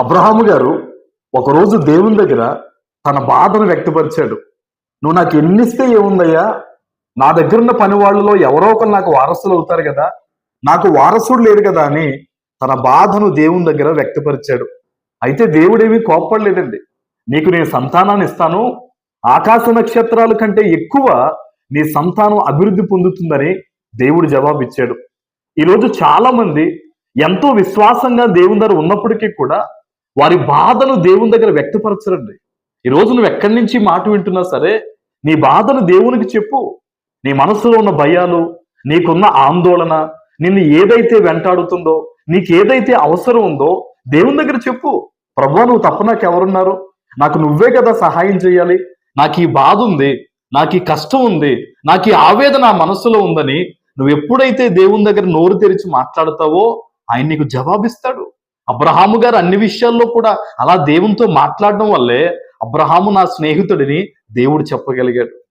అబ్రహాము గారు ఒకరోజు దేవుని దగ్గర తన బాధను వ్యక్తపరిచాడు. నువ్వు నాకు ఎన్నిస్తే ఏముందయ్యా, నా దగ్గర ఉన్న పని వాళ్ళలో ఎవరో ఒకరు నాకు వారసులు అవుతారు కదా, నాకు వారసుడు లేడు కదా అని తన బాధను దేవుని దగ్గర వ్యక్తపరిచాడు. అయితే దేవుడేమీ కోప్పడలేదండి. నీకు నేను సంతానాన్ని ఇస్తాను, ఆకాశ నక్షత్రాల కంటే ఎక్కువ నీ సంతానం అభివృద్ధి పొందుతుందని దేవుడు జవాబిచ్చాడు. ఈరోజు చాలా మంది ఎంతో విశ్వాసంగా దేవుని దగ్గర ఉన్నప్పటికీ కూడా వారి బాధను దేవుని దగ్గర వ్యక్తపరచరండి. ఈరోజు నువ్వు ఎక్కడి నుంచి మాట వింటున్నా సరే, నీ బాధను దేవునికి చెప్పు. నీ మనసులో ఉన్న భయాలు, నీకున్న ఆందోళన, నిన్ను ఏదైతే వెంటాడుతుందో, నీకేదైతే అవసరం ఉందో దేవుని దగ్గర చెప్పు. ప్రభువా, నువ్వు తప్ప నాకు ఎవరున్నారు? నాకు నువ్వే కదా సహాయం చేయాలి. నాకు ఈ బాధ ఉంది, నాకు ఈ కష్టం ఉంది, నాకు ఈ ఆవేదన నా మనసులో ఉందని నువ్వు ఎప్పుడైతే దేవుని దగ్గర నోరు తెరిచి మాట్లాడతావో ఆయన నీకు జవాబిస్తాడు. అబ్రహాము గారు అన్ని విషయాల్లో కూడా అలా దేవునితో మాట్లాడడం వల్లే అబ్రహాము నా స్నేహితుడిని దేవుడు చెప్పగలిగాడు.